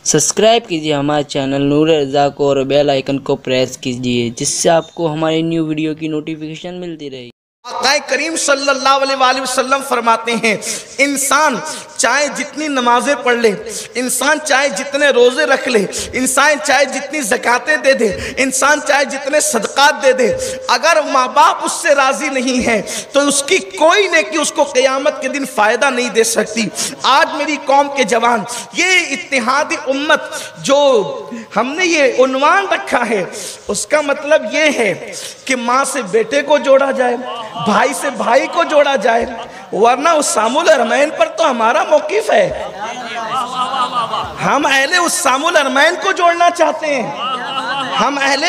Subscribe कीजिए हमारे channel नूर रज़ा को और बेल आइकन को प्रेस कीजिए जिससे आपको हमारी न्यू वीडियो की नोटिफिकेशन मिलती रहे। आक़ाए करीम सल्लल्लाहु अलैहि वसल्लम फरमाते हैं, इंसान चाहे जितनी नमाजें पढ़ ले, इंसान चाहे जितने रोजे रख ले, इंसान चाहे जितनी ज़कातें दे दे, इंसान चाहे जितने सदक़ात दे दे, अगर माँ बाप उससे राज़ी नहीं है तो उसकी कोई नेकी उसको क़यामत के दिन फ़ायदा नहीं दे सकती। आज मेरी कौम के जवान, ये इत्तिहादी उम्मत जो हमने ये उन्वान रखा है, उसका मतलब ये है कि माँ से बेटे को जोड़ा जाए, भाई से भाई को जोड़ा जाए, वरना उस्सामुल हरमैन पर तो हमारा मौक़िफ़ है। हम अहले उस्सामुल हरमैन को जोड़ना चाहते हैं, हम अहले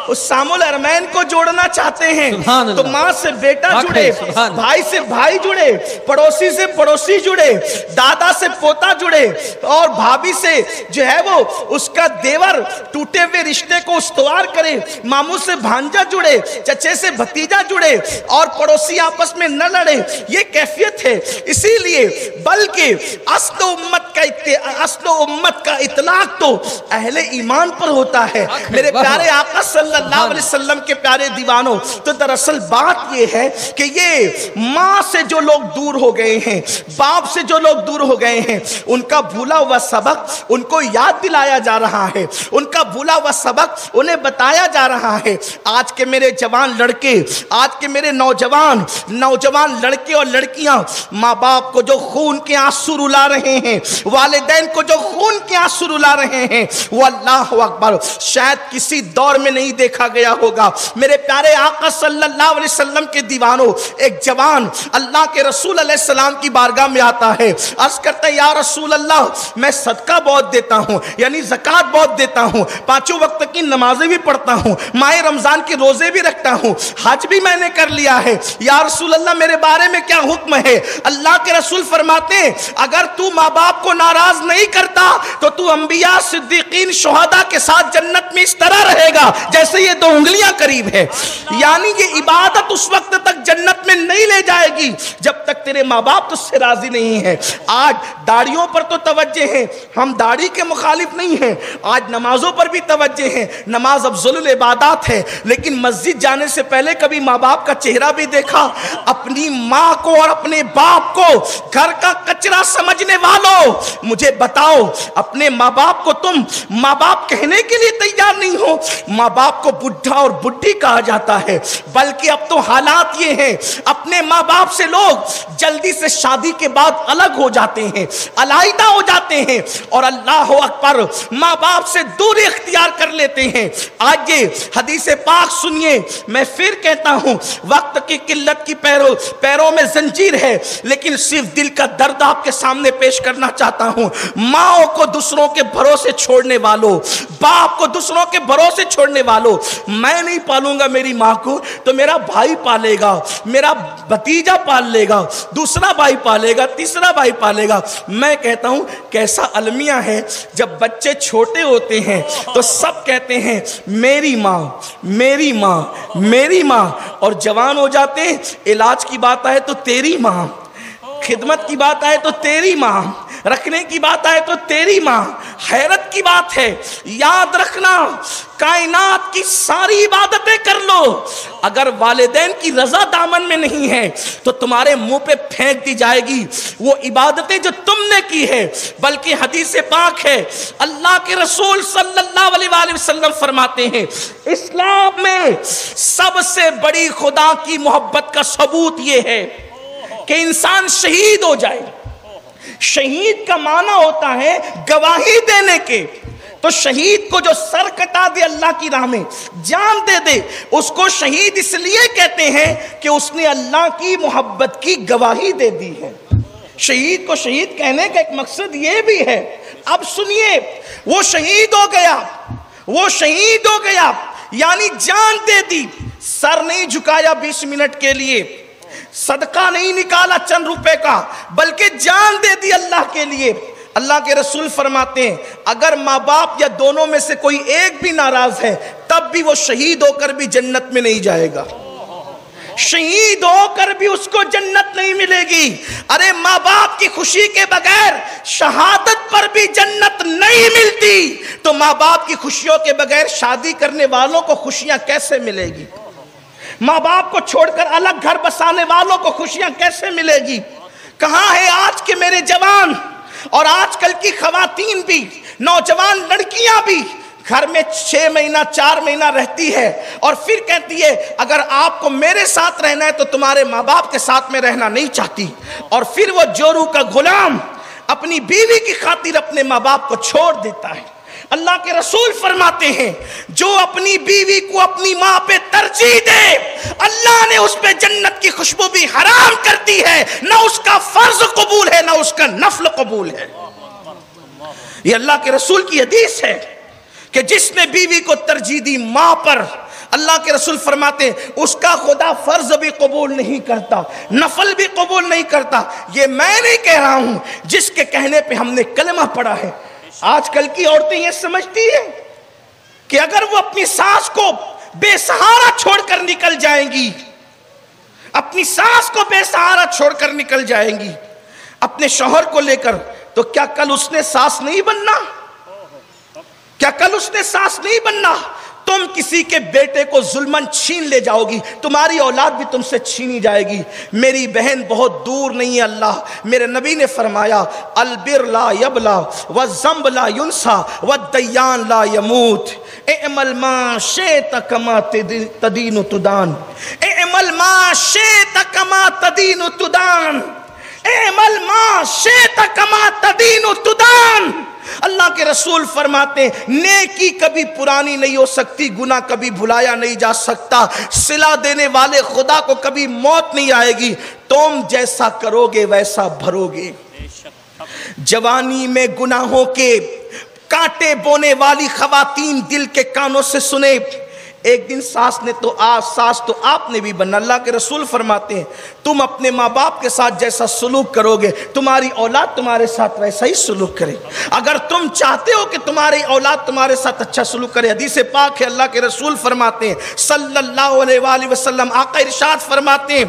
उस्सामुल हरमैन को जोड़ना चाहते हैं। तो माँ से बेटा जुड़े, भाई से भाई जुड़े, पड़ोसी से पड़ोसी जुड़े, दादा से पोता जुड़े, और भाभी से जो है वो उसका देवर टूटे हुए रिश्ते को उस्तवार करे, मामू से भांजा जुड़े, चचे से भतीजा जुड़े, और पड़ोसी आपस में न लड़े। ये कैफियत है। इसीलिए बल्कि अस्ल उम्मत का इतलाक तो अहले ईमान पर होता है। मेरे प्यारे आका सल्लल्लाहु अलैहि वसल्लम के प्यारे दीवानों, तो दरअसल बात ये है कि ये माँ से जो लोग दूर हो गए हैं, बाप से जो लोग दूर हो गए हैं, उनका भूला हुआ सबक उनको याद दिलाया जा रहा है, उनका भूला हुआ सबक उन्हें बताया जा रहा है। आज के मेरे जवान लड़के, आज के मेरे नौजवान लड़के और लड़कियां माँ बाप को जो खून के आंसू रुला रहे हैं, वालिदैन को जो खून के आंसू रुला रहे हैं, वो अल्लाह अकबर शायद किसी दौर में नहीं देखा गया होगा। मेरे प्यारे आका सल्लल्लाहु अलैहि वसल्लम के दीवानों, एक जवान अल्लाह के रसूल अलैहिस्सलाम की बारगाह में आता है, अर्ज करता है, या रसूल अल्लाह, मैं सदका बहुत देता हूँ, यानी ज़कात बहुत देता हूँ, पांचों वक्त की नमाजें भी पढ़ता हूँ, माह रमजान के रोजे भी रखता हूँ, हज भी मैंने कर लिया है, या रसूल अल्लाह मेरे बारे में क्या हुक्म है? अल्लाह के रसूल फरमाते हैं, अगर तू माँ बाप को नाराज नहीं करता तो तू अंबिया, सिद्दीकीन, शुहदा के साथ जन्नत में इस तरह रहेगा जैसे ये दो उंगलियां करीब है। यानी ये इबादत उस वक्त तक जन्नत में नहीं ले जाएगी जब तक तेरे माँ बाप तुझसे राजी नहीं है। आज दाढ़ियों पर तो तवज्जे है, हम दाढ़ी के मुखालिफ नहीं हैं, आज नमाजों पर भी तवज्जे है, नमाज अफजलुल इबादत है, लेकिन मस्जिद जाने से पहले कभी माँ बाप का चेहरा भी देखा? अपनी माँ को और अपने बाप को घर का कचरा समझने वालों, मुझे बताओ, अपने माँ बाप को तुम माँ बाप कहने के लिए तैयार नहीं हो। माँ बाप को बुढ़ा और बुढ़ी कहा जाता है, बल्कि अब तो हालात ये हैं, अपने माँ बाप से लोग जल्दी से शादी के बाद अलग हो जाते हैं, अलहदा हो जाते हैं, और अल्लाह अकबर माँ बाप से दूरी इख्तियार कर लेते हैं। आज ये हदीस पाक सुनिए, मैं फिर कहता हूँ, वक्त की किल्लत की पैरों में जंजीर है, लेकिन सिर्फ दिल का दर्द आपके सामने पेश करना चाहता हूँ। माओ को दूसरों के भरोसे छोड़ने वालों, बाप को दूसरों के भरोसे छोड़ने वालों, मैं नहीं पालूंगा मेरी माँ को तो मेरा भाई पालेगा, मेरा भतीजा पाल लेगा, दूसरा भाई पालेगा, तीसरा भाई पालेगा। मैं कहता हूँ कैसा अलमिया है, जब बच्चे छोटे होते हैं तो सब कहते हैं मेरी माँ, मेरी माँ, मेरी माँ, और जवान हो जाते हैं, इलाज की बात आए तो तेरी माँ, खिदमत की बात आए तो तेरी माँ, रखने की बात आए तो तेरी माँ। हैरत की बात है, याद रखना, कायनात की सारी इबादतें कर लो, अगर वालिदैन की रजा दामन में नहीं है तो तुम्हारे मुंह पे फेंक दी जाएगी वो इबादतें जो तुमने की है। बल्कि हदीस पाक है, अल्लाह के रसूल सल्लल्लाहु अलैहि वसल्लम फरमाते हैं, इस्लाम में सबसे बड़ी खुदा की मोहब्बत का सबूत ये है कि इंसान शहीद हो जाए। शहीद का माना होता है गवाही देने के, तो शहीद को जो सर कटा दे अल्लाह की राह में, जान दे दे, उसको शहीद इसलिए कहते हैं कि उसने अल्लाह की मोहब्बत की गवाही दे दी है। शहीद को शहीद कहने का एक मकसद ये भी है। अब सुनिए, वो शहीद हो गया, वो शहीद हो गया, यानी जान दे दी, सर नहीं झुकाया 20 मिनट के लिए, सदका नहीं निकाला चंद रुपए का, बल्कि जान दे दी अल्लाह के लिए। अल्लाह के रसूल फरमाते हैं, अगर माँ बाप या दोनों में से कोई एक भी नाराज है तब भी वो शहीद होकर भी जन्नत में नहीं जाएगा। शहीद होकर भी उसको जन्नत नहीं मिलेगी। अरे माँ बाप की खुशी के बगैर शहादत पर भी जन्नत नहीं मिलती। دی تو ماں باپ کی خوشیوں کے بغیر شادی کرنے والوں کو خوشیاں کیسے ملے گی؟ ماں باپ کو چھوڑ کر الگ گھر بسانے والوں کو خوشیاں کیسے ملے گی؟ کہاں ہے آج کے میرے جوان اور آج کل کی خواتین بھی، نوجوان لڑکیاں بھی گھر میں 6 مہینہ 4 مہینہ رہتی ہے اور پھر کہتی ہے اگر آپ کو میرے ساتھ رہنا ہے تو تمہارے ماں باپ کے ساتھ میں رہنا نہیں چاہتی، اور پھر وہ جورو کا غلام اپنی بیوی کی خاطر اپنے ماں باپ کو چھوڑ دیتا ہے۔ اللہ کے رسول فرماتے ہیں جو اپنی بیوی کو اپنی ماں پہ ترجیح دے اللہ نے اس پہ جنت کی خوشبو بھی حرام کر دی ہے، نہ اس کا فرض قبول ہے نہ اس کا نفل قبول ہے۔ یہ اللہ کے رسول کی حدیث ہے کہ جس نے بیوی کو ترجیح دی ماں پر، اللہ کے رسول فرماتے ہیں اس کا خدا فرض بھی قبول نہیں کرتا، نفل بھی قبول نہیں کرتا۔ یہ میں نہیں کہہ رہا ہوں، جس کے کہنے پہ ہم نے کلمہ پڑھا ہے۔ آج کل کی عورتیں یہ سمجھتی ہیں کہ اگر وہ اپنی ساس کو بے سہارا چھوڑ کر نکل جائیں گی، اپنی ساس کو بے سہارا چھوڑ کر نکل جائیں گی اپنے شوہر کو لے کر، تو کیا کل اس نے ساس نہیں بننا؟ کیا کل اس نے ساس نہیں بننا؟ تم کسی کے بیٹے کو ظلماً چھین لے جاؤ گی، تمہاری اولاد بھی تم سے چھینی جائے گی۔ میری بہن بہت دور نہیں ہے، اللہ میرے نبی نے فرمایا البر لا یبلا والذنب لا ینسا والدیان لا یموت، اعمل ما شئت کما تدین تدان، اعمل ما شئت کما تدین تدان، اعمل ما شئت کما تدین تدان۔ اللہ کے رسول فرماتے ہیں نیکی کبھی پرانی نہیں ہو سکتی، گناہ کبھی بھلایا نہیں جا سکتا، صلہ دینے والے خدا کو کبھی موت نہیں آئے گی، تم جیسا کرو گے ویسا بھرو گے۔ جوانی میں گناہوں کے کانٹے بونے والی خواتین دل کے کانوں سے سنے، ایک دن ساس تو آپ نے بھی بننا۔ اللہ کے رسول فرماتے ہیں تم اپنے ماں باپ کے ساتھ جیسا سلوک کرو گے تمہاری اولاد تمہارے ساتھ ویسا ہی سلوک کرے۔ اگر تم چاہتے ہو کہ تمہاری اولاد تمہارے ساتھ اچھا سلوک کرے، حدیث پاک ہے، اللہ کے رسول فرماتے ہیں صلی اللہ علیہ وآلہ وسلم، آقا ارشاد فرماتے ہیں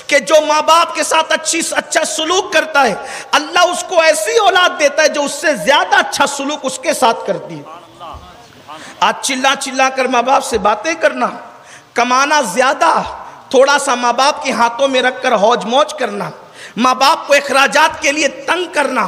کہ جو ماں باپ کے ساتھ اچھا سلوک کرتا ہے اللہ اس کو ایسی اولاد دیتا ہے جو اس سے زیادہ اچھا سلوک اس کے ساتھ کرتی ہے۔ آج چلا چلا کر ماں باپ سے باتیں کرنا، کمانا زیادہ، تھوڑا سا ماں باپ کے ہاتھوں میں رکھ کر ہوج موج کرنا، ماں باپ کو اخراجات کے لیے تنگ کرنا،